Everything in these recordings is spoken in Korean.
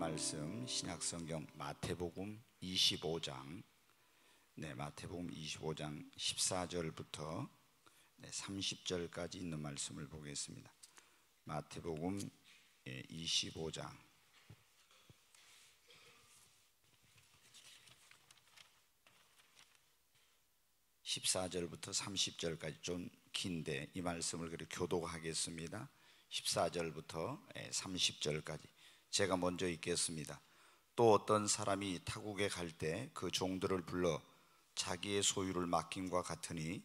말씀 신약성경 마태복음 25장 마태복음 25장 14절부터 30절까지 있는 말씀을 보겠습니다. 마태복음 25장 14절부터 30절까지 좀 긴데 이 말씀을 그렇게 교독하겠습니다. 14절부터 30절까지 제가 먼저 읽겠습니다. 또 어떤 사람이 타국에 갈 때 그 종들을 불러 자기의 소유를 맡김과 같으니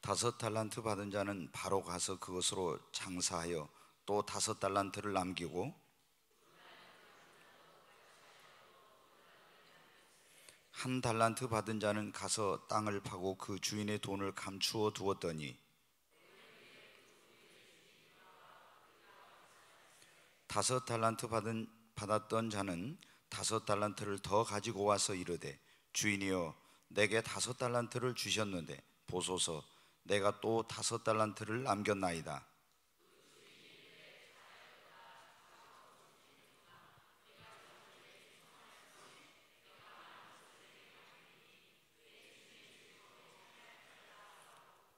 다섯 달란트 받은 자는 바로 가서 그것으로 장사하여 또 다섯 달란트를 남기고 한 달란트 받은 자는 가서 땅을 파고 그 주인의 돈을 감추어 두었더니 다섯 달란트 받았던 자는 다섯 달란트를 더 가지고 와서 이르되 주인이여 내게 다섯 달란트를 주셨는데 보소서 내가 또 다섯 달란트를 남겼나이다.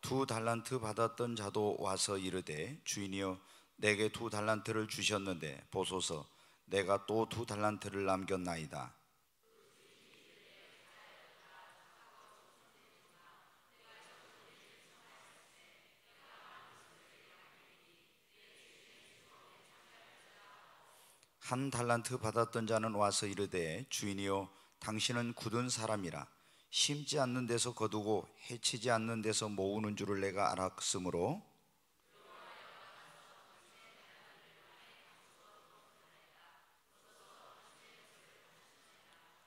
두 달란트 받았던 자도 와서 이르되 주인이여 내게 두 달란트를 주셨는데 보소서 내가 또 두 달란트를 남겼나이다. 한 달란트 받았던 자는 와서 이르되 주인이여 당신은 굳은 사람이라 심지 않는 데서 거두고 해치지 않는 데서 모으는 줄을 내가 알았으므로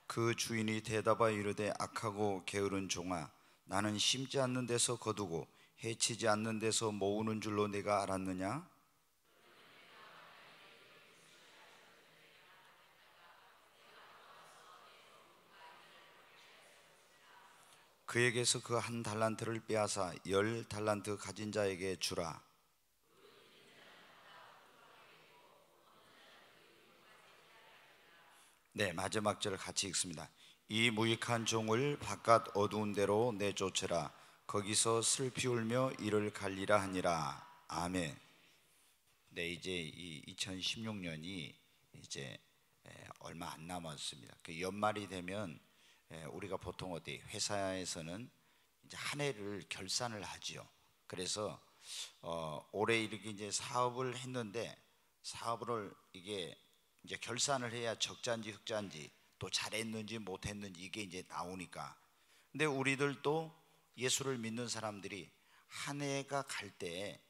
그 주인이 대답하여 이르되 악하고 게으른 종아 나는 심지 않는 데서 거두고 해치지 않는 데서 모으는 줄로 내가 알았느냐? 그에게서 그 한 달란트를 빼앗아 열 달란트 가진 자에게 주라. 마지막 절을 같이 읽습니다. 이 무익한 종을 바깥 어두운 데로 내쫓으라. 거기서 슬피 울며 이를 갈리라 하니라. 아멘. 이제 이 2016년이 이제 얼마 안 남았습니다. 그 연말이 되면 우리가 보통 어디 회사에서는 이제 한 해를 결산을 하지요. 그래서 올해 이렇게 이제 사업을 했는데 사업을 이게 이제 결산을 해야 적자인지 흑자인지 또 잘했는지 못했는지 이게 이제 나오니까. 근데 우리들도 예수를 믿는 사람들이 한 해가 갈 때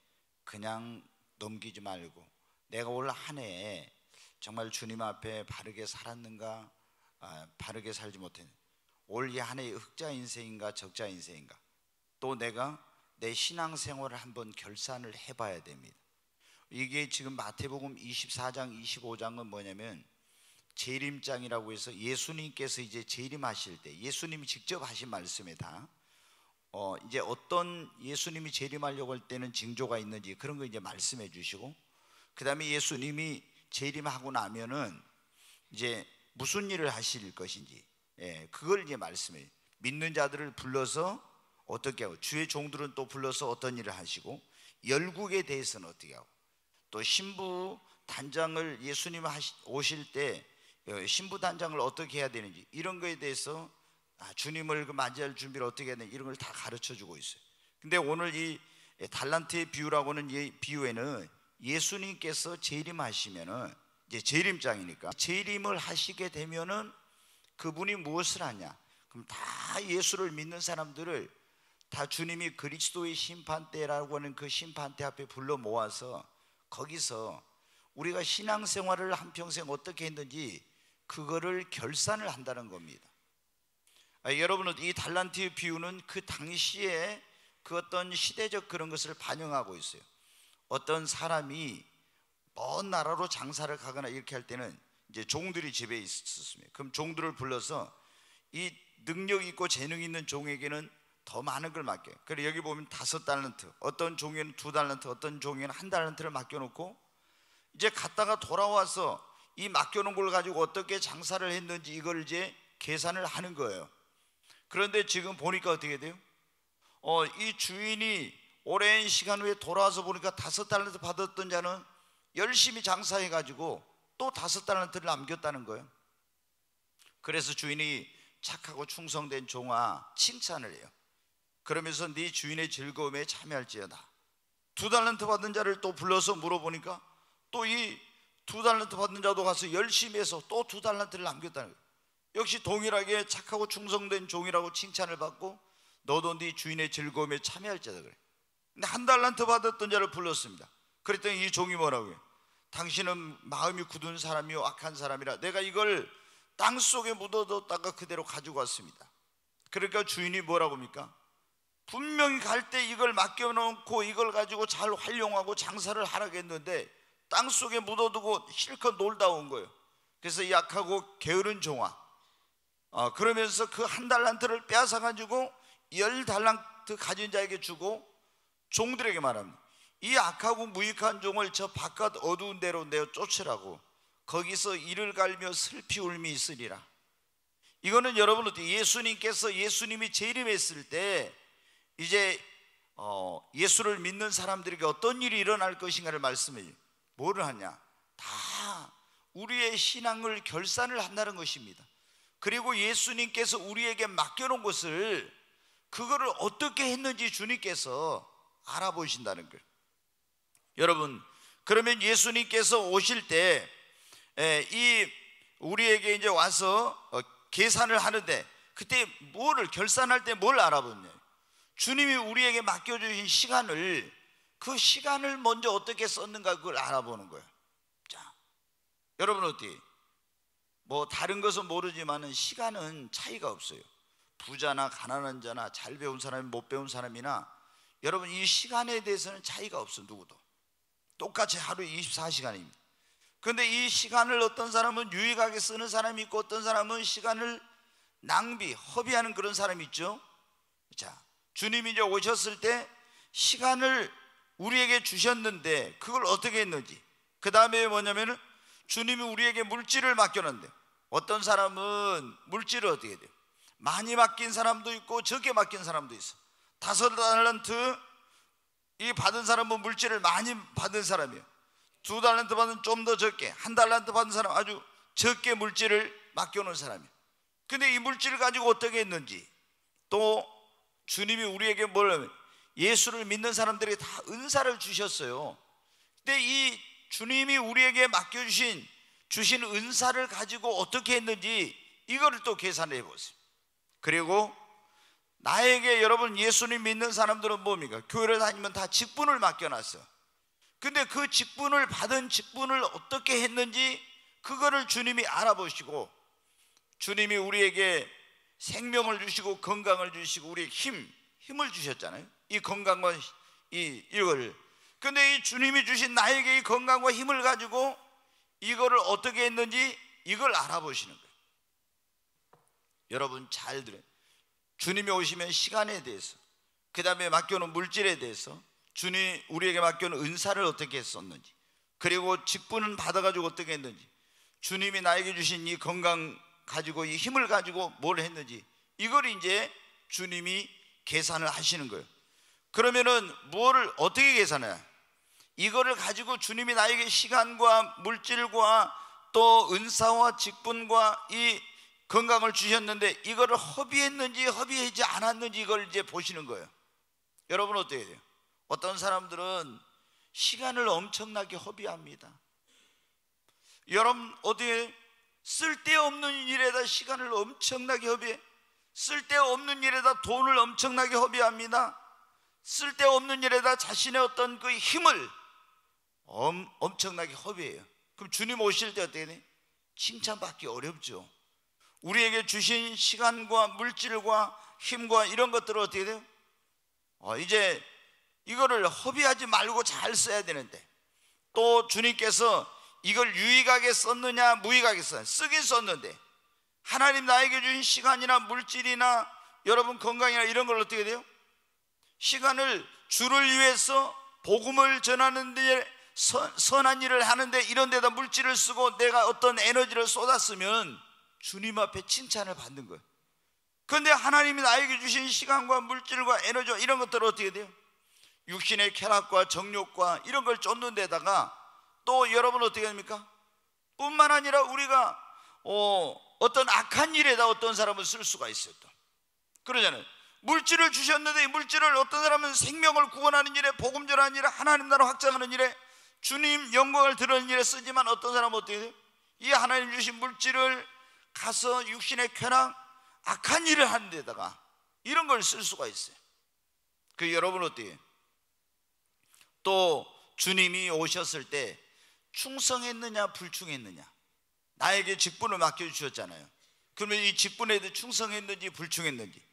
그냥 넘기지 말고 내가 올 한 해에 정말 주님 앞에 바르게 살았는가, 바르게 살지 못했는가, 올 이 한 해의 흑자 인생인가 적자 인생인가, 또 내가 내 신앙생활을 한번 결산을 해봐야 됩니다. 이게 지금 마태복음 24장 25장은 뭐냐면 재림장이라고 해서 예수님께서 이제 재림하실 때 예수님이 직접 하신 말씀에다 이제 어떤 예수님이 재림하려고 할 때는 징조가 있는지 그런 거 이제 말씀해 주시고, 그 다음에 예수님이 재림하고 나면은 이제 무슨 일을 하실 것인지 그걸 이제 말씀해요. 믿는 자들을 불러서 어떻게 하고, 주의 종들은 또 불러서 어떤 일을 하시고, 열국에 대해서는 어떻게 하고, 또 신부 단장을 예수님 오실 때 신부 단장을 어떻게 해야 되는지 이런 거에 대해서 주님을 맞이할 준비를 어떻게 해야 되는지 이런 걸 다 가르쳐 주고 있어요. 근데 오늘 이 달란트의 비유라고는 이 비유에는 예수님께서 재림하시면은 이제 재림장이니까 재림을 하시게 되면은 그분이 무엇을 하냐? 그럼 다 예수를 믿는 사람들을 다 주님이 그리스도의 심판대라고 하는 그 심판대 앞에 불러 모아서 거기서 우리가 신앙생활을 한평생 어떻게 했는지 그거를 결산을 한다는 겁니다. 여러분은 이 달란트의 비유는 그 당시에 그 어떤 시대적 그런 것을 반영하고 있어요. 어떤 사람이 먼 나라로 장사를 가거나 이렇게 할 때는 이제 종들이 집에 있었습니다. 그럼 종들을 불러서 이 능력 있고 재능 있는 종에게는 더 많은 걸 맡겨요. 그래 여기 보면 5달란트, 어떤 종에는 2달란트, 어떤 종에는 1달란트를 맡겨놓고 이제 갔다가 돌아와서 이 맡겨놓은 걸 가지고 어떻게 장사를 했는지 이걸 이제 계산을 하는 거예요. 그런데 지금 보니까 어떻게 돼요? 이 주인이 오랜 시간 후에 돌아와서 보니까 5달란트 받았던 자는 열심히 장사해가지고 또 5달란트를 남겼다는 거예요. 그래서 주인이 착하고 충성된 종아 칭찬을 해요. 그러면서 네 주인의 즐거움에 참여할지어다. 2달란트 받은 자를 또 불러서 물어보니까 또 이 2달란트 받은 자도 가서 열심히 해서 또 2달란트를 남겼다는 거예요. 역시 동일하게 착하고 충성된 종이라고 칭찬을 받고 너도 네 주인의 즐거움에 참여할지어다 그래. 근데 1달란트 받았던 자를 불렀습니다. 그랬더니 이 종이 뭐라고 해요? 당신은 마음이 굳은 사람이요 악한 사람이라 내가 이걸 땅속에 묻어뒀다가 그대로 가지고 왔습니다. 그러니까 주인이 뭐라고 합니까? 분명히 갈 때 이걸 맡겨놓고 이걸 가지고 잘 활용하고 장사를 하라겠는데 땅속에 묻어두고 실컷 놀다 온 거예요. 그래서 이 약하고 게으른 종아 그러면서 그 1달란트를 빼앗아가지고 10달란트 가진 자에게 주고 종들에게 말합니다. 이 악하고 무익한 종을 저 바깥 어두운 데로 내어 쫓으라고 거기서 이를 갈며 슬피 울미 있으리라. 이거는 여러분 어떻게 예수님께서 예수님이 재림했을 때 이제 예수를 믿는 사람들에게 어떤 일이 일어날 것인가를 말씀해요. 뭐를 하냐? 다 우리의 신앙을 결산을 한다는 것입니다. 그리고 예수님께서 우리에게 맡겨놓은 것을 그거를 어떻게 했는지 주님께서 알아보신다는 거예요. 여러분 그러면 예수님께서 오실 때 이 우리에게 이제 와서 계산을 하는데 그때 뭐를 결산할 때 뭘 알아보냐? 주님이 우리에게 맡겨주신 시간을 그 시간을 먼저 어떻게 썼는가 그걸 알아보는 거예요. 자, 여러분 어떻게? 뭐 다른 것은 모르지만은 시간은 차이가 없어요. 부자나 가난한 자나 잘 배운 사람이 못 배운 사람이나 여러분 이 시간에 대해서는 차이가 없어. 누구도 똑같이 하루에 24시간입니다 그런데 이 시간을 어떤 사람은 유익하게 쓰는 사람이 있고 어떤 사람은 시간을 낭비, 허비하는 그런 사람이 있죠. 자, 주님이 이제 오셨을 때 시간을 우리에게 주셨는데 그걸 어떻게 했는지, 그 다음에 뭐냐면은 주님이 우리에게 물질을 맡겨놨는데 어떤 사람은 물질을 어떻게 돼요? 많이 맡긴 사람도 있고 적게 맡긴 사람도 있어. 5달란트 이 받은 사람은 물질을 많이 받은 사람이에요. 2달란트 받은 좀 더 적게, 1달란트 받은 사람 아주 적게 물질을 맡겨놓은 사람이에요. 근데 이 물질을 가지고 어떻게 했는지, 또 주님이 우리에게 뭘 하면 예수를 믿는 사람들에게 다 은사를 주셨어요. 근데 이 주님이 우리에게 주신 은사를 가지고 어떻게 했는지 이거를 또 계산해 보세요. 그리고 나에게 여러분 예수님 믿는 사람들은 뭡니까? 교회를 다니면 다 직분을 맡겨놨어. 근데 그 받은 직분을 어떻게 했는지 그거를 주님이 알아보시고, 주님이 우리에게 생명을 주시고 건강을 주시고 우리에게 힘을 주셨잖아요. 이 건강과 이걸. 근데 이 주님이 주신 나에게 이 건강과 힘을 가지고 이거를 어떻게 했는지 이걸 알아보시는 거예요. 여러분 잘 들어요. 주님이 오시면 시간에 대해서, 그 다음에 맡겨놓은 물질에 대해서, 주님이 우리에게 맡겨놓은 은사를 어떻게 했었는지, 그리고 직분은 받아가지고 어떻게 했는지, 주님이 나에게 주신 이 건강 가지고 이 힘을 가지고 뭘 했는지 이걸 이제 주님이 계산을 하시는 거예요. 그러면은 뭐를 어떻게 계산해요? 이거를 가지고 주님이 나에게 시간과 물질과 또 은사와 직분과 이 건강을 주셨는데 이거를 허비했는지 허비하지 않았는지 이걸 이제 보시는 거예요. 여러분 어떻게 돼요? 어떤 사람들은 시간을 엄청나게 허비합니다. 여러분 어떻게 쓸데없는 일에다 시간을 엄청나게 허비해? 쓸데없는 일에다 돈을 엄청나게 허비합니다. 쓸데없는 일에다 자신의 어떤 그 힘을 엄청나게 허비해요. 그럼 주님 오실 때 어떻게 돼? 칭찬받기 어렵죠. 우리에게 주신 시간과 물질과 힘과 이런 것들을 어떻게 돼요? 이제 이거를 허비하지 말고 잘 써야 되는데, 또 주님께서 이걸 유익하게 썼느냐 무익하게 썼느냐, 쓰긴 썼는데 하나님 나에게 주신 시간이나 물질이나 여러분 건강이나 이런 걸 어떻게 돼요? 시간을 주를 위해서 복음을 전하는 데 선한 일을 하는데 이런 데다 물질을 쓰고 내가 어떤 에너지를 쏟았으면 주님 앞에 칭찬을 받는 거예요. 그런데 하나님이 나에게 주신 시간과 물질과 에너지와 이런 것들은 어떻게 돼요? 육신의 쾌락과 정욕과 이런 걸 쫓는 데다가 또 여러분 어떻게 됩니까? 뿐만 아니라 우리가 어떤 악한 일에다 어떤 사람은 쓸 수가 있어요. 또 그러잖아요. 물질을 주셨는데 이 물질을 어떤 사람은 생명을 구원하는 일에, 복음 전하는 일에, 하나님 나라 확장하는 일에, 주님 영광을 드러내는 일에 쓰지만 어떤 사람은 어떻게 돼요? 이 하나님 주신 물질을 가서 육신의 쾌락, 악한 일을 하는 데다가 이런 걸 쓸 수가 있어요. 그 여러분 어때요? 또 주님이 오셨을 때 충성했느냐 불충했느냐, 나에게 직분을 맡겨주셨잖아요. 그러면 이 직분에도 충성했는지 불충했는지,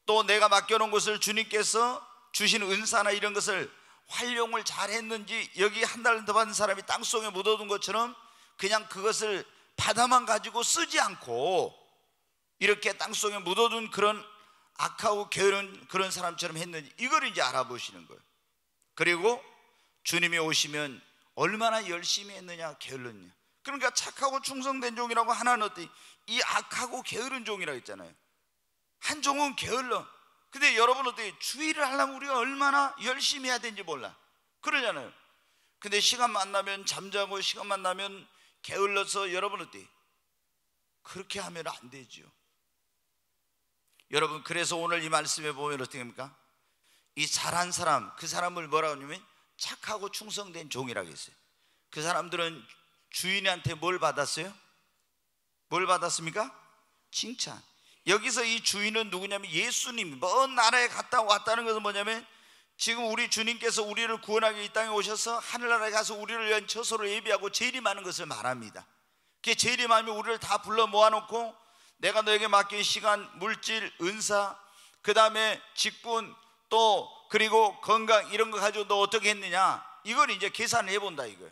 또 내가 맡겨놓은 것을 주님께서 주신 은사나 이런 것을 활용을 잘했는지, 여기 한 달란트 받은 사람이 땅속에 묻어둔 것처럼 그냥 그것을 받아만 가지고 쓰지 않고 이렇게 땅속에 묻어둔 그런 악하고 게으른 그런 사람처럼 했는지, 이걸 이제 알아보시는 거예요. 그리고 주님이 오시면 얼마나 열심히 했느냐 게을렀냐. 그러니까 착하고 충성된 종이라고 하나는 어때? 이 악하고 게으른 종이라고 했잖아요. 한 종은 게을러. 근데 여러분 어때? 주의를 하려면 우리가 얼마나 열심히 해야 되는지 몰라. 그러잖아요. 근데 시간만 나면 잠자고 시간만 나면 게을러서 여러분 어때? 그렇게 하면 안 되죠. 여러분, 그래서 오늘 이 말씀에 보면 어떻게 합니까? 이 잘한 사람, 그 사람을 뭐라고 하냐면 착하고 충성된 종이라고 했어요. 그 사람들은 주인한테 뭘 받았어요? 뭘 받았습니까? 칭찬. 여기서 이 주인은 누구냐면 예수님. 먼 나라에 갔다 왔다는 것은 뭐냐면 지금 우리 주님께서 우리를 구원하기 이 땅에 오셔서 하늘나라에 가서 우리를 위한 처소를 예비하고 재림하는 것을 말합니다. 그게 재림하면 우리를 다 불러 모아놓고 내가 너에게 맡긴 시간, 물질, 은사, 그 다음에 직분, 또 그리고 건강 이런 거 가지고 너 어떻게 했느냐, 이걸 이제 계산을 해본다 이거예요.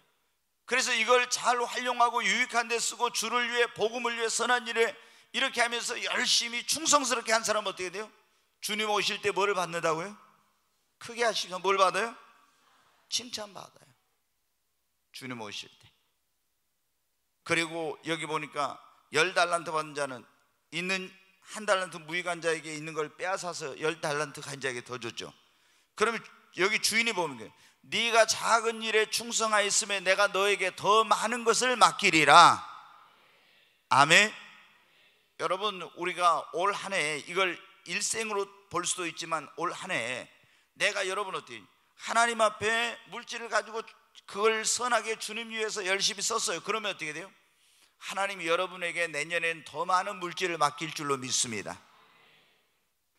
그래서 이걸 잘 활용하고 유익한 데 쓰고 주를 위해, 복음을 위해, 선한 일에 이렇게 하면서 열심히 충성스럽게 한 사람은 어떻게 돼요? 주님 오실 때 뭐를 받는다고요? 크게 하시면 뭘 받아요? 칭찬받아요. 주님 오실 때. 그리고 여기 보니까 10달란트 받은 자는 있는 1달란트 무익한 자에게 있는 걸 빼앗아서 10달란트 간 자에게 더 줬죠. 그러면 여기 주인이 보면 네가 작은 일에 충성하였음에 내가 너에게 더 많은 것을 맡기리라. 아멘. 여러분, 우리가 올 한 해 이걸 일생으로 볼 수도 있지만 올 한 해 내가 여러분 어떻게 하나님 앞에 물질을 가지고 그걸 선하게 주님 위해서 열심히 썼어요. 그러면 어떻게 돼요? 하나님이 여러분에게 내년엔 더 많은 물질을 맡길 줄로 믿습니다.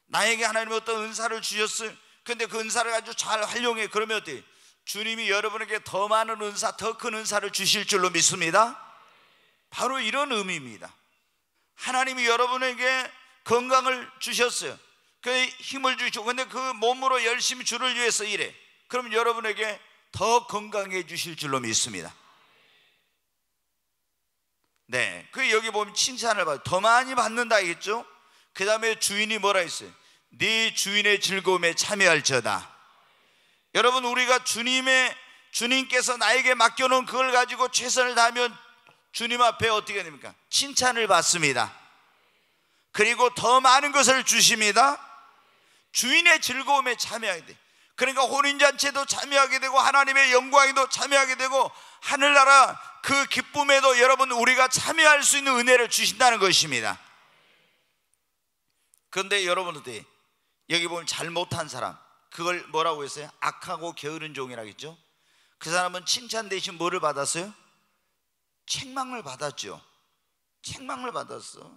나에게 하나님이 어떤 은사를 주셨어요. 근데 그 은사를 가지고 잘 활용해. 그러면 어떻게? 주님이 여러분에게 더 많은 은사, 더 큰 은사를 주실 줄로 믿습니다. 바로 이런 의미입니다. 하나님이 여러분에게 건강을 주셨어요. 그 힘을 주시고, 근데 그 몸으로 열심히 주를 위해서 일해. 그럼 여러분에게 더 건강해 주실 줄로 믿습니다. 네, 그 여기 보면 칭찬을 받아 더 많이 받는다 했죠. 그 다음에 주인이 뭐라 했어요? 네 주인의 즐거움에 참여할지어다. 여러분, 우리가 주님께서 나에게 맡겨놓은 그걸 가지고 최선을 다하면 주님 앞에 어떻게 됩니까? 칭찬을 받습니다. 그리고 더 많은 것을 주십니다. 주인의 즐거움에 참여하게 돼. 그러니까 혼인잔치에도 참여하게 되고 하나님의 영광에도 참여하게 되고 하늘나라 그 기쁨에도 여러분 우리가 참여할 수 있는 은혜를 주신다는 것입니다. 그런데 여러분 어때? 여기 보면 잘못한 사람, 그걸 뭐라고 했어요? 악하고 게으른 종이라고 했죠. 그 사람은 칭찬 대신 뭐를 받았어요? 책망을 받았죠. 책망을 받았어.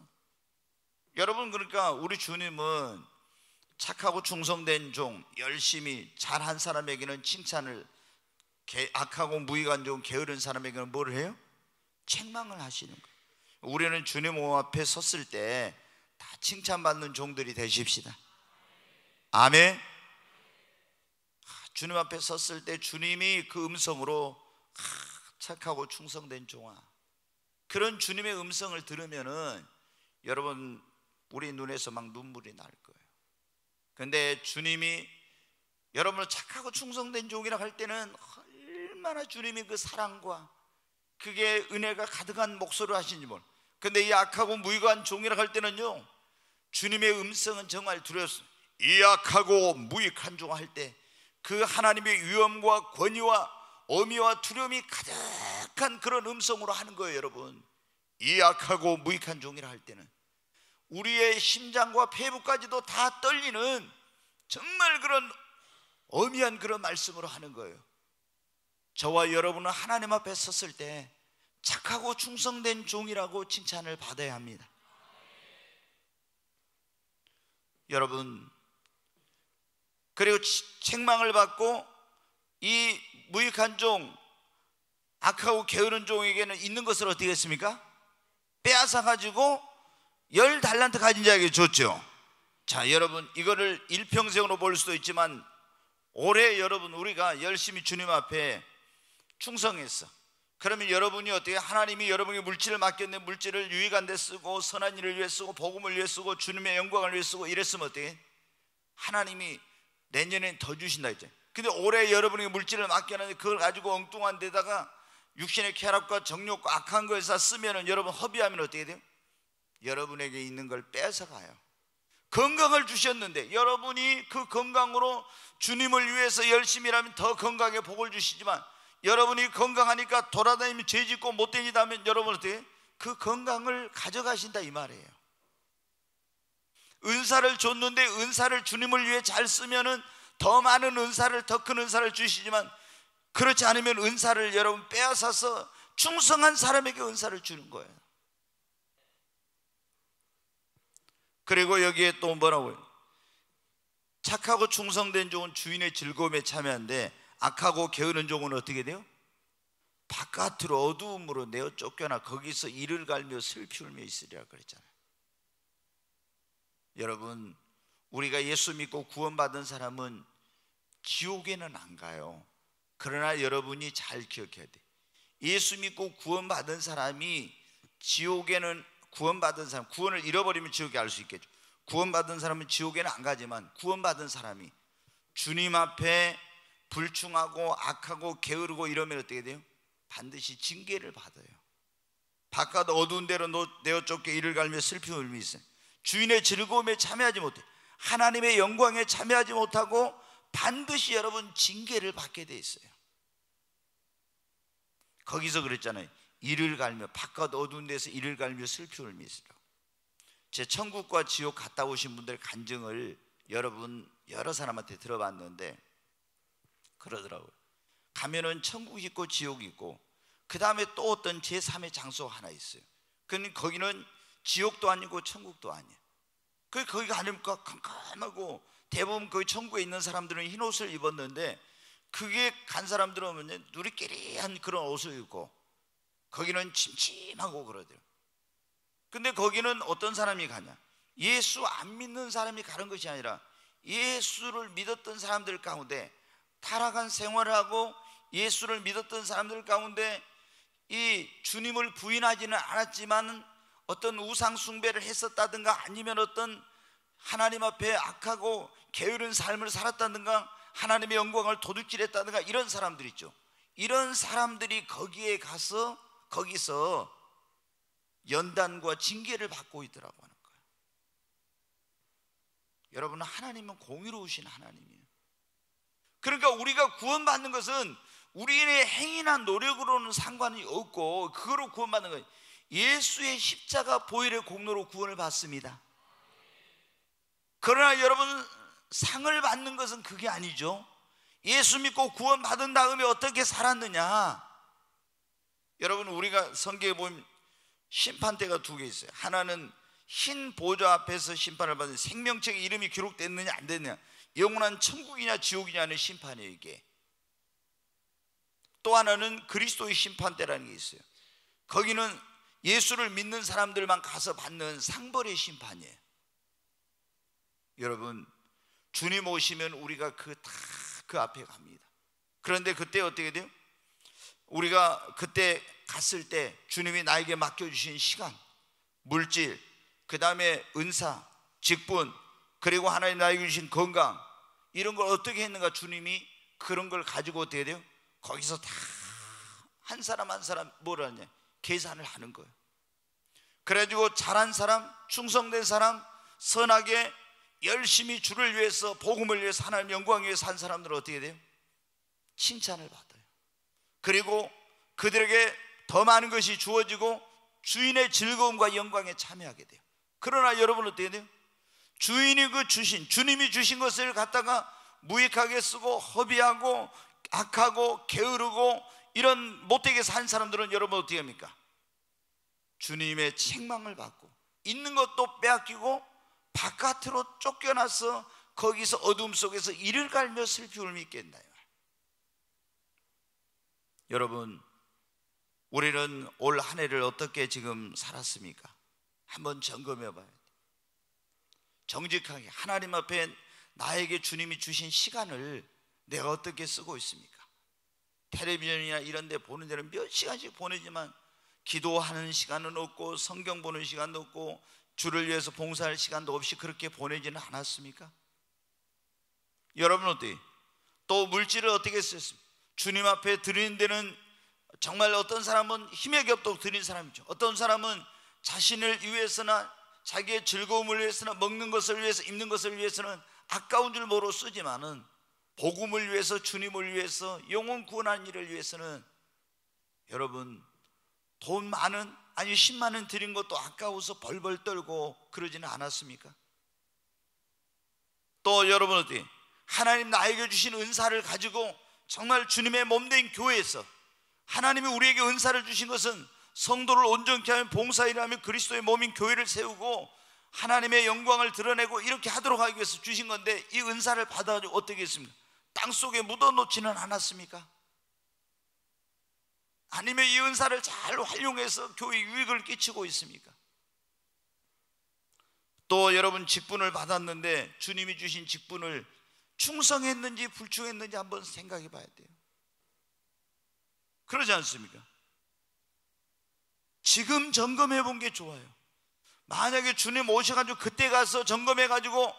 여러분, 그러니까 우리 주님은 착하고 충성된 종, 열심히 잘한 사람에게는 칭찬을, 악하고 무익한 종, 게으른 사람에게는 뭘 해요? 책망을 하시는 거예요. 우리는 주님 앞에 섰을 때 다 칭찬받는 종들이 되십시다. 아멘. 주님 앞에 섰을 때 주님이 그 음성으로 착하고 충성된 종아, 그런 주님의 음성을 들으면은 여러분 우리 눈에서 막 눈물이 날 거예요. 근데 주님이 여러분을 착하고 충성된 종이라 할 때는 얼마나 주님이 그 사랑과 그게 은혜가 가득한 목소리로 하시는지 몰라. 근데 이 악하고 무익한 종이라 할 때는요, 주님의 음성은 정말 두려웠어요. 이 악하고 무익한 종 할 때 그 하나님의 위엄과 권위와 어미와 두려움이 가득한 그런 음성으로 하는 거예요. 여러분, 이 악하고 무익한 종이라 할 때는 우리의 심장과 폐부까지도 다 떨리는 정말 그런 어미한 그런 말씀으로 하는 거예요. 저와 여러분은 하나님 앞에 섰을 때 착하고 충성된 종이라고 칭찬을 받아야 합니다. 여러분, 그리고 책망을 받고 이 무익한 종, 악하고 게으른 종에게는 있는 것을 어떻게 했습니까? 빼앗아 가지고 10달란트 가진 자에게 줬죠. 자, 여러분, 이거를 일평생으로 볼 수도 있지만 올해 여러분 우리가 열심히 주님 앞에 충성했어. 그러면 여러분이 어떻게, 하나님이 여러분에게 물질을 맡겼는데 물질을 유익한 데 쓰고 선한 일을 위해 쓰고 복음을 위해 쓰고 주님의 영광을 위해 쓰고 이랬으면 어떻게, 하나님이 내년엔 더 주신다 했죠. 근데 올해 여러분에게 물질을 맡겼는데 그걸 가지고 엉뚱한 데다가 육신의 쾌락과 정욕과 악한 것에서 쓰면은, 여러분 허비하면 어떻게 돼요? 여러분에게 있는 걸 뺏어가요. 건강을 주셨는데 여러분이 그 건강으로 주님을 위해서 열심히 일하면 더 건강에 복을 주시지만, 여러분이 건강하니까 돌아다니면 죄짓고 못된 일 하면 여러분 어떻게, 그 건강을 가져가신다 이 말이에요. 은사를 줬는데 은사를 주님을 위해 잘 쓰면은 더 많은 은사를, 더 큰 은사를 주시지만, 그렇지 않으면 은사를 여러분 빼앗아서 충성한 사람에게 은사를 주는 거예요. 그리고 여기에 또 뭐라고요? 착하고 충성된 종은 주인의 즐거움에 참여하는데 악하고 게으른 종은 어떻게 돼요? 바깥으로 어두움으로 내어 쫓겨나 거기서 이를 갈며 슬피 울며 있으리라 그랬잖아요. 여러분, 우리가 예수 믿고 구원받은 사람은 지옥에는 안 가요. 그러나 여러분이 잘 기억해야 돼. 예수 믿고 구원받은 사람이 지옥에는, 구원받은 사람, 구원을 잃어버리면 지옥에 갈 수 있겠죠. 구원받은 사람은 지옥에는 안 가지만, 구원받은 사람이 주님 앞에 불충하고 악하고 게으르고 이러면 어떻게 돼요? 반드시 징계를 받아요. 바깥 어두운 데로 내어 쫓겨 이를 갈며 슬피 울며 있어요. 주인의 즐거움에 참여하지 못해, 하나님의 영광에 참여하지 못하고 반드시 여러분 징계를 받게 돼 있어요. 거기서 그랬잖아요. 이를 갈며, 바깥 어두운 데서 이를 갈며 슬피 울며 있으라고. 제 천국과 지옥 갔다 오신 분들의 간증을 여러분 여러 사람한테 들어봤는데 그러더라고요. 가면은 천국이 있고 지옥이 있고 그 다음에 또 어떤 제3의 장소가 하나 있어요. 그러니 거기는 지옥도 아니고 천국도 아니에요. 거기 가니까 깜깜하고, 대부분 거기 천국에 있는 사람들은 흰 옷을 입었는데 그게 간 사람들은 누리끼리한 그런 옷을 입고 거기는 침침하고 그러대요. 근데 거기는 어떤 사람이 가냐? 예수 안 믿는 사람이 가는 것이 아니라 예수를 믿었던 사람들 가운데, 타락한 생활을 하고 예수를 믿었던 사람들 가운데 이 주님을 부인하지는 않았지만 어떤 우상 숭배를 했었다든가 아니면 어떤 하나님 앞에 악하고 게으른 삶을 살았다든가 하나님의 영광을 도둑질했다든가 이런 사람들 있죠. 이런 사람들이 거기에 가서 거기서 연단과 징계를 받고 있더라고 하는 거예요. 여러분, 하나님은 공의로우신 하나님이에요. 그러니까 우리가 구원받는 것은 우리의 행위나 노력으로는 상관이 없고 그거로 구원받는 거예요. 예수의 십자가 보혈의 공로로 구원을 받습니다. 그러나 여러분, 상을 받는 것은 그게 아니죠. 예수 믿고 구원받은 다음에 어떻게 살았느냐. 여러분, 우리가 성경에 보면 심판대가 두 개 있어요. 하나는 흰 보좌 앞에서 심판을 받는 생명책에 이름이 기록됐느냐 안 됐느냐, 영원한 천국이냐 지옥이냐는 심판이에요. 이게 또 하나는 그리스도의 심판대라는 게 있어요. 거기는 예수를 믿는 사람들만 가서 받는 상벌의 심판이에요. 여러분, 주님 오시면 우리가 그 앞에 갑니다. 그런데 그때 어떻게 돼요? 우리가 그때 갔을 때 주님이 나에게 맡겨주신 시간, 물질, 그 다음에 은사, 직분, 그리고 하나님 나에게 주신 건강, 이런 걸 어떻게 했는가? 주님이 그런 걸 가지고 어떻게 돼요? 거기서 다 한 사람 한 사람 뭐라 하냐? 계산을 하는 거예요. 그래가지고 잘한 사람, 충성된 사람, 선하게 열심히 주를 위해서, 복음을 위해서, 하나님 영광을 위해서 한 사람들은 어떻게 돼요? 칭찬을 받아요. 그리고 그들에게 더 많은 것이 주어지고 주인의 즐거움과 영광에 참여하게 돼요. 그러나 여러분은 어떻게 돼요? 주인이 주님이 주신 것을 갖다가 무익하게 쓰고 허비하고 악하고 게으르고 이런 못되게 산 사람들은 여러분 어떻게 합니까? 주님의 책망을 받고 있는 것도 빼앗기고 바깥으로 쫓겨나서 거기서 어둠 속에서 이를 갈며 슬피 울며 있겠나요? 여러분, 우리는 올 한 해를 어떻게 지금 살았습니까? 한번 점검해 봐야 돼요. 정직하게 하나님 앞에 나에게 주님이 주신 시간을 내가 어떻게 쓰고 있습니까? 텔레비전이나 이런 데 보는 데는 몇 시간씩 보내지만 기도하는 시간은 없고 성경 보는 시간도 없고 주를 위해서 봉사할 시간도 없이 그렇게 보내지는 않았습니까? 여러분 어때요? 또 물질을 어떻게 썼습니까? 주님 앞에 드리는 데는 정말 어떤 사람은 힘에 겹도록 드리는 사람이죠. 어떤 사람은 자신을 위해서나 자기의 즐거움을 위해서나 먹는 것을 위해서 입는 것을 위해서는 아까운 줄 모르고 쓰지만은 복음을 위해서, 주님을 위해서, 영혼 구원하는 일을 위해서는 여러분 돈 많은, 아니 10만 원 드린 것도 아까워서 벌벌 떨고 그러지는 않았습니까? 또 여러분 어때요? 하나님 나에게 주신 은사를 가지고 정말 주님의 몸된 교회에서 하나님이 우리에게 은사를 주신 것은 성도를 온전케 하며 봉사일을 하며 그리스도의 몸인 교회를 세우고 하나님의 영광을 드러내고 이렇게 하도록 하기 위해서 주신 건데, 이 은사를 받아가지고 어떻게 했습니까? 땅속에 묻어놓지는 않았습니까? 아니면 이 은사를 잘 활용해서 교회 유익을 끼치고 있습니까? 또 여러분 직분을 받았는데 주님이 주신 직분을 충성했는지 불충했는지 한번 생각해 봐야 돼요. 그러지 않습니까? 지금 점검해 본 게 좋아요. 만약에 주님 오셔가지고 그때 가서 점검해가지고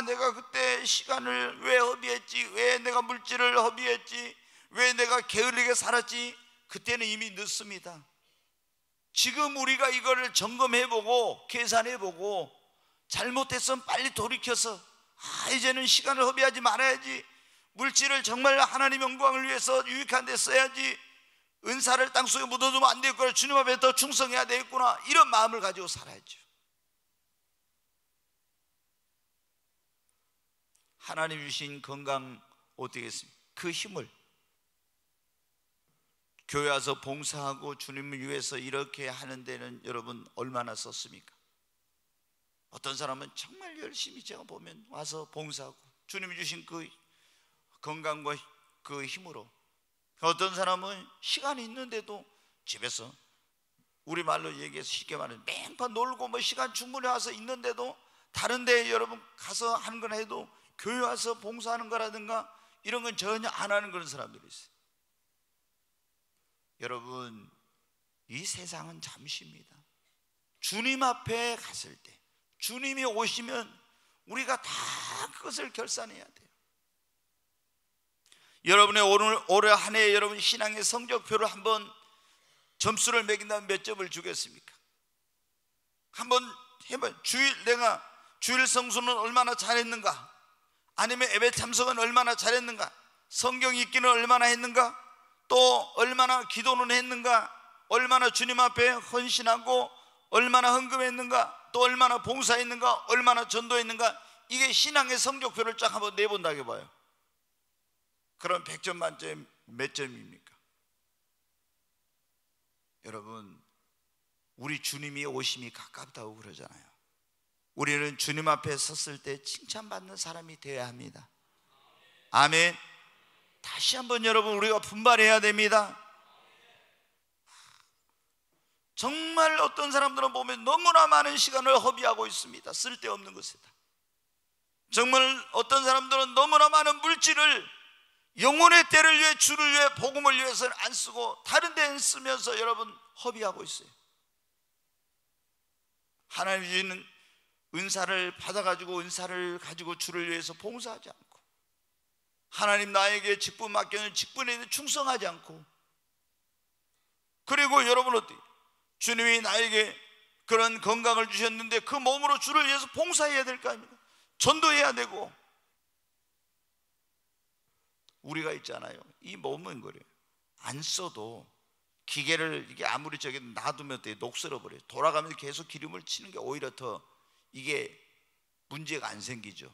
내가 그때 시간을 왜 허비했지, 왜 내가 물질을 허비했지, 왜 내가 게으르게 살았지, 그때는 이미 늦습니다. 지금 우리가 이거를 점검해보고 계산해보고 잘못했으면 빨리 돌이켜서 이제는 시간을 허비하지 말아야지, 물질을 정말 하나님 영광을 위해서 유익한 데 써야지, 은사를 땅속에 묻어두면 안 되겠구나, 주님 앞에 더 충성해야 되겠구나, 이런 마음을 가지고 살아야죠. 하나님 주신 건강 어떻게 했습니까? 그 힘을 교회 와서 봉사하고 주님을 위해서 이렇게 하는 데는 여러분 얼마나 썼습니까? 어떤 사람은 정말 열심히 제가 보면 와서 봉사하고 주님이 주신 그 건강과 그 힘으로, 어떤 사람은 시간이 있는데도 집에서 우리말로 얘기해서 쉽게 말하면 맨판 놀고 뭐 시간 충분히 와서 있는데도 다른 데 여러분 가서 하는 건 해도 교회 와서 봉사하는 거라든가 이런 건 전혀 안 하는 그런 사람들이 있어요. 여러분, 이 세상은 잠시입니다. 주님 앞에 갔을 때, 주님이 오시면 우리가 다 그것을 결산해야 돼요. 여러분의 올해 한 해 여러분 신앙의 성적표를 한번 점수를 매긴다면 몇 점을 주겠습니까? 한번 해봐요. 내가 주일 성수는 얼마나 잘했는가, 아니면 예배 참석은 얼마나 잘했는가, 성경 읽기는 얼마나 했는가, 또 얼마나 기도는 했는가, 얼마나 주님 앞에 헌신하고 얼마나 헌금했는가, 또 얼마나 봉사했는가, 얼마나 전도했는가, 이게 신앙의 성적표를 쫙 한번 내본다고 해봐요. 그럼 100점 만점에 몇 점입니까? 여러분, 우리 주님이 오심이 가깝다고 그러잖아요. 우리는 주님 앞에 섰을 때 칭찬받는 사람이 되어야 합니다. 아멘. 다시 한번 여러분 우리가 분발해야 됩니다. 정말 어떤 사람들은 보면 너무나 많은 시간을 허비하고 있습니다. 쓸데없는 것에다. 정말 어떤 사람들은 너무나 많은 물질을 영혼의 때를 위해, 주를 위해, 복음을 위해서는 안 쓰고 다른 데는 쓰면서 여러분 허비하고 있어요. 하나님 주시는 은사를 받아가지고 은사를 가지고 주를 위해서 봉사하지 않고, 하나님 나에게 직분 맡겨놓은 직분에 충성하지 않고, 그리고 여러분 어때요? 주님이 나에게 그런 건강을 주셨는데 그 몸으로 주를 위해서 봉사해야 될 거 아닙니까? 전도해야 되고. 우리가 있잖아요, 이 몸은 그래요. 안 써도 기계를 이게 아무리 저기 놔두면 녹슬어 버려요. 돌아가면서 계속 기름을 치는 게 오히려 더 이게 문제가 안 생기죠.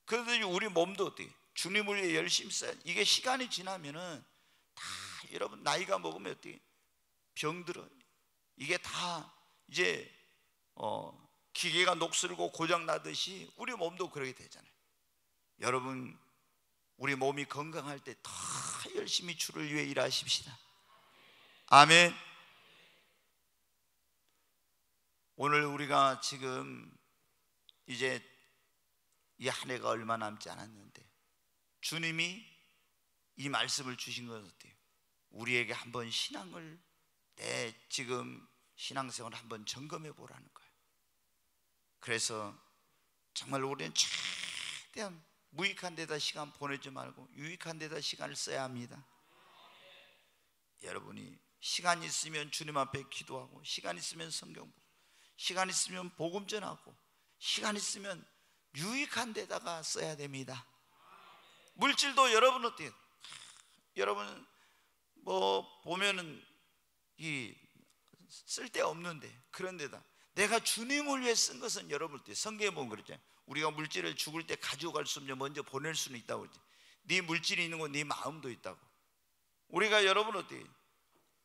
그래도 우리 몸도 어때요? 주님을 위해 열심히 써야, 이게 시간이 지나면은 다 여러분 나이가 먹으면 어때요? 병들어요. 이게 다 이제 기계가 녹슬고 고장 나듯이 우리 몸도 그러게 되잖아요. 여러분, 우리 몸이 건강할 때 더 열심히 주를 위해 일하십시다. 아멘. 오늘 우리가 지금 이제 이 한 해가 얼마 남지 않았는데 주님이 이 말씀을 주신 건 어때요? 우리에게 한번 신앙을, 내 지금 신앙생활을 한번 점검해 보라는 거예요. 그래서 정말 우리는 최대한 무익한 데다 시간 보내지 말고 유익한 데다 시간을 써야 합니다. 여러분이 시간 있으면 주님 앞에 기도하고, 시간 있으면 성경 보고, 시간 있으면 복음 전하고, 시간 있으면 유익한 데다가 써야 됩니다. 물질도 여러분 어때요? 여러분 뭐 보면은 이 쓸데없는데 그런 데다 내가 주님을 위해 쓴 것은, 여러분 어때요? 성경에 보면 그러잖아요. 우리가 물질을 죽을 때 가지고 갈 수 없냐, 먼저 보낼 수는 있다고 그러지. 네 물질이 있는 건 네 마음도 있다고. 우리가 여러분 어때요?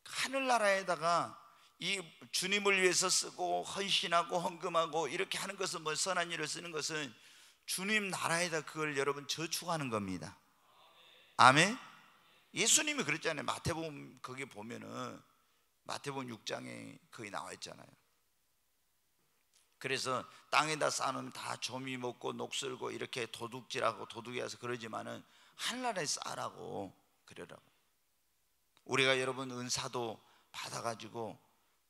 하늘나라에다가 이 주님을 위해서 쓰고 헌신하고 헌금하고 이렇게 하는 것은, 뭐 선한 일을 쓰는 것은 주님 나라에다 그걸 여러분 저축하는 겁니다. 아멘. 예수님이 그랬잖아요. 마태복음 거기 보면은 마태복음 6장에 거기 나와 있잖아요. 그래서 땅에다 쌓아놓으면 다 조미 먹고 녹슬고 이렇게 도둑질하고 도둑이 와서 그러지만은 하늘나라에 쌓으라고 그러라고. 우리가 여러분 은사도 받아가지고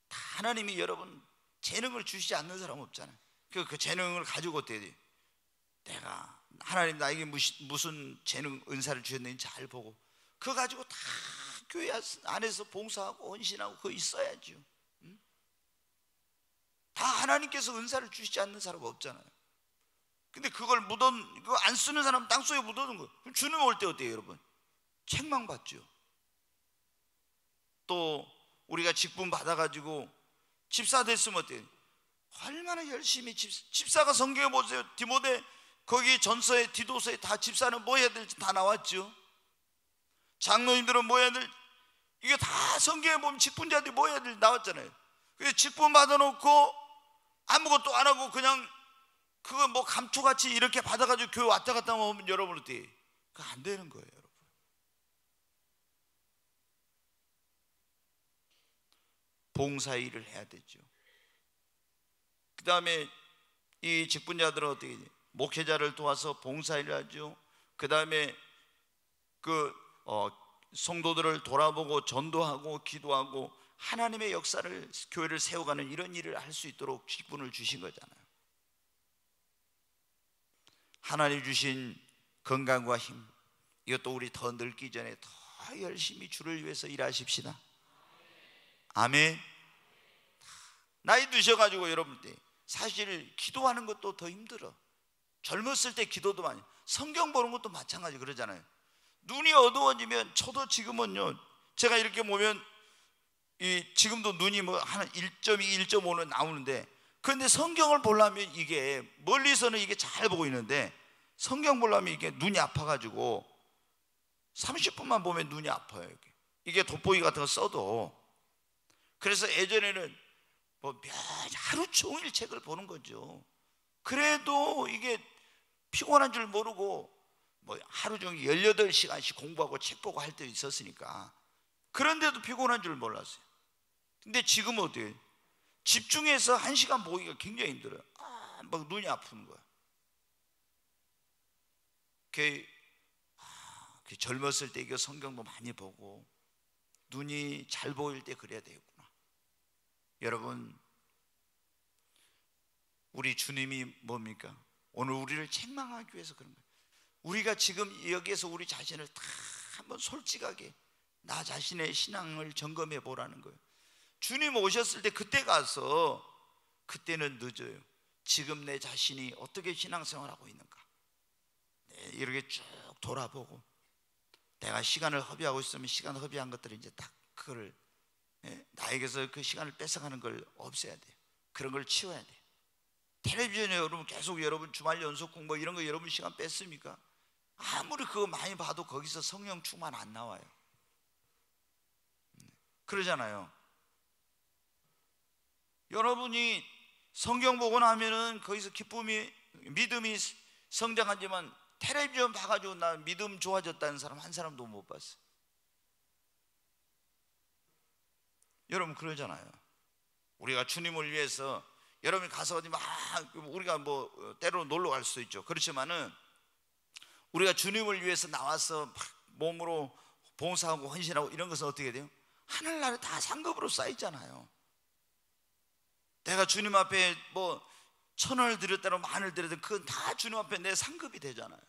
다 하나님이 여러분 재능을 주시지 않는 사람 없잖아요. 그 재능을 가지고 어떻게, 내가 하나님 나에게 무슨 재능 은사를 주셨는지 잘 보고 그거 가지고 다 교회 안에서 봉사하고 헌신하고 그거 있어야죠. 다 하나님께서 은사를 주시지 않는 사람 없잖아요. 근데 그걸 그거 안 쓰는 사람은 땅속에 묻어둔 거예요. 그럼 주님 올 때 어때요, 여러분? 책망받죠. 또 우리가 직분 받아가지고 집사 됐으면 어때요? 얼마나 열심히 집사가 성경에 보세요. 디모데 거기 전서에 디도서에 다 집사는 뭐 해야 될지 다 나왔죠. 장로님들은 뭐 해야 될, 이게 다 성경에 보면 직분자들이 뭐 해야 될 나왔잖아요. 그래서 직분 받아놓고 아무것도 안 하고 그냥 그거 뭐 감초같이 이렇게 받아가지고 교회 왔다 갔다 하면 여러분 어때요? 그거 안 되는 거예요, 여러분. 봉사 일을 해야 되죠. 그 다음에 이 직분자들은 어떻게 해요? 목회자를 도와서 봉사 일을 하죠. 그 다음에 성도들을 돌아보고 전도하고 기도하고 하나님의 역사를, 교회를 세워가는 이런 일을 할 수 있도록 직분을 주신 거잖아요. 하나님 주신 건강과 힘, 이것도 우리 더 늙기 전에 더 열심히 주를 위해서 일하십시다. 아멘. 나이 드셔가지고 여러분들 사실 기도하는 것도 더 힘들어. 젊었을 때 기도도 많이, 성경 보는 것도 마찬가지 그러잖아요. 눈이 어두워지면, 저도 지금은요, 제가 이렇게 보면 지금도 눈이 뭐 한 1.2, 1.5는 나오는데, 그런데 성경을 보려면 이게 멀리서는 이게 잘 보고 있는데 성경 보려면 이게 눈이 아파가지고 30분만 보면 눈이 아파요. 이게 돋보기 같은 거 써도. 그래서 예전에는 뭐 하루 종일 책을 보는 거죠. 그래도 이게 피곤한 줄 모르고 뭐 하루 종일 18시간씩 공부하고 책 보고 할 때 있었으니까, 그런데도 피곤한 줄 몰랐어요. 근데 지금 어때요? 집중해서 1시간 보기가 굉장히 힘들어요. 막 눈이 아픈 거야. 젊었을 때 이거 성경도 많이 보고 눈이 잘 보일 때 그래야 되겠구나. 여러분, 우리 주님이 뭡니까? 오늘 우리를 책망하기 위해서 그런 거예요. 우리가 지금 여기에서 우리 자신을 다 한번 솔직하게 나 자신의 신앙을 점검해 보라는 거예요. 주님 오셨을 때 그때 가서, 그때는 늦어요. 지금 내 자신이 어떻게 신앙생활하고 있는가, 이렇게 쭉 돌아보고, 내가 시간을 허비하고 있으면 시간 허비한 것들을 이제 딱 그거를, 나에게서 그 시간을 뺏어가는 걸 없애야 돼요. 그런 걸 치워야 돼요. 텔레비전에 여러분 계속 여러분 주말 연속극 뭐 이런 거 여러분 시간 뺐습니까? 아무리 그거 많이 봐도 거기서 성령 충만 안 나와요. 그러잖아요. 여러분이 성경 보고 나면은 거기서 기쁨이, 믿음이 성장하지만 텔레비전 봐가지고 나 믿음 좋아졌다는 사람 한 사람도 못 봤어요. 여러분 그러잖아요. 우리가 주님을 위해서, 여러분이 가서 어디 막 우리가 뭐 때로 놀러 갈 수도 있죠. 그렇지만은 우리가 주님을 위해서 나와서 막 몸으로 봉사하고 헌신하고 이런 것은 어떻게 돼요? 하늘나라에 다 상급으로 쌓이잖아요. 내가 주님 앞에 뭐 1,000원을 드렸다고 10,000원을 드렸든 그건 다 주님 앞에 내 상급이 되잖아요.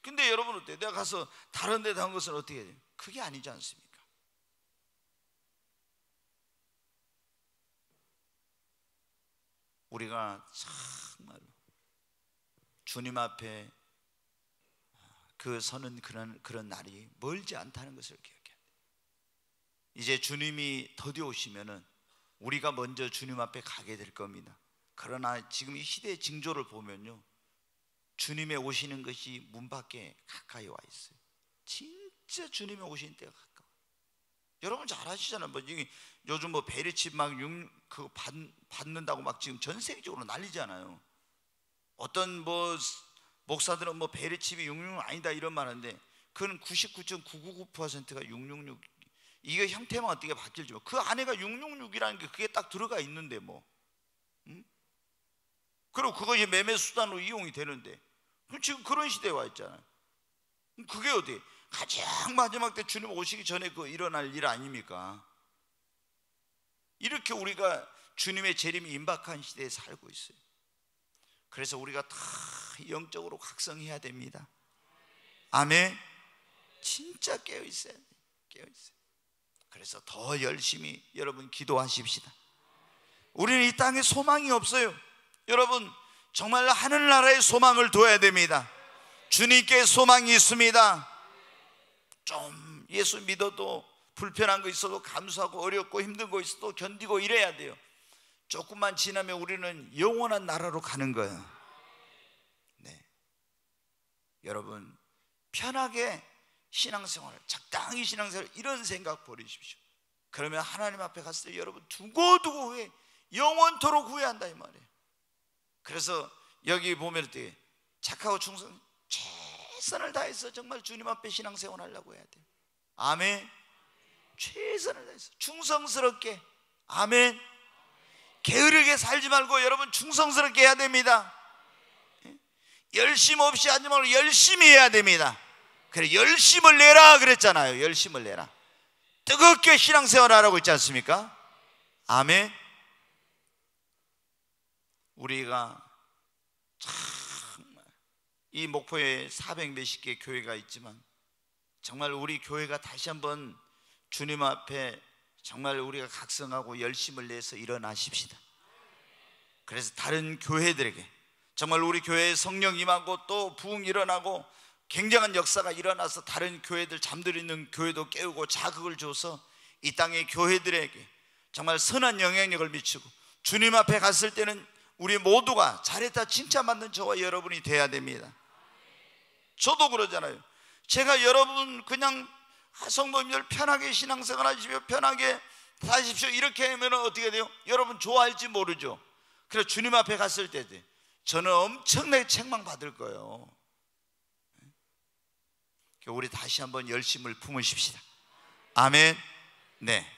근데 여러분 어때요? 내가 가서 다른 데다 한 것은 어떻게 돼요? 그게 아니지 않습니까? 우리가 정말 주님 앞에 그 서는 그런 날이 멀지 않다는 것을 기억해야 돼요. 이제 주님이 더디 오시면은 우리가 먼저 주님 앞에 가게 될 겁니다. 그러나 지금 이 시대의 징조를 보면요, 주님의 오시는 것이 문 밖에 가까이 와 있어요. 진짜 주님의 오시는 때가 가까워. 여러분 잘 아시잖아요. 뭐 요즘 뭐 베리칩 막 그거 받는다고 막 지금 전 세계적으로 난리잖아요. 어떤 뭐 목사들은 뭐 베리칩이 666 아니다 이런 말 하는데, 그건 99.999%가 666. 이게 형태만 어떻게 바뀔지, 그 안에가 666이라는 게 그게 딱 들어가 있는데 뭐, 그리고 그것이 매매 수단으로 이용이 되는데, 지금 그런 시대에 와 있잖아요. 그게 어디 가장 마지막 때 주님 오시기 전에 그 일어날 일 아닙니까? 이렇게 우리가 주님의 재림이 임박한 시대에 살고 있어요. 그래서 우리가 다 영적으로 각성해야 됩니다. 아멘. 진짜 깨어 있어야 돼요. 깨어 있어요. 그래서 더 열심히 여러분 기도하십시다. 우리는 이 땅에 소망이 없어요. 여러분 정말 하늘나라에 소망을 둬야 됩니다. 주님께 소망이 있습니다. 좀 예수 믿어도 불편한 거 있어도 감수하고 어렵고 힘든 거 있어도 견디고 이래야 돼요. 조금만 지나면 우리는 영원한 나라로 가는 거예요. 네. 여러분 편하게 신앙생활, 적당히 신앙생활, 이런 생각 버리십시오. 그러면 하나님 앞에 갔을 때 여러분 두고두고 후회, 영원토록 후회한다 이 말이에요. 그래서 여기 보면 어떻게 착하고 충성, 최선을 다해서 정말 주님 앞에 신앙생활 하려고 해야 돼요. 아멘. 최선을 다해서 충성스럽게. 아멘. 게으르게 살지 말고 여러분 충성스럽게 해야 됩니다. 열심 없이 하지 말고 열심히 해야 됩니다. 그래 열심을 내라 그랬잖아요. 열심을 내라. 뜨겁게 신앙생활 하라고 있지 않습니까? 아멘. 우리가 정말 이 목포에 400 몇십 개 교회가 있지만 정말 우리 교회가 다시 한번 주님 앞에 정말 우리가 각성하고 열심을 내서 일어나십시다. 그래서 다른 교회들에게 정말 우리 교회에 성령 임하고 또 부흥 일어나고 굉장한 역사가 일어나서 다른 교회들, 잠들어 있는 교회도 깨우고 자극을 줘서 이 땅의 교회들에게 정말 선한 영향력을 미치고 주님 앞에 갔을 때는 우리 모두가 잘했다 칭찬받는 저와 여러분이 돼야 됩니다. 저도 그러잖아요. 제가 여러분 그냥 성도님들 편하게 신앙생활 하시며 편하게 사십시오 이렇게 하면 어떻게 돼요? 여러분 좋아할지 모르죠. 그래서 주님 앞에 갔을 때 저는 엄청나게 책망받을 거예요. 우리 다시 한번 열심을 품으십시다. 아멘. 네.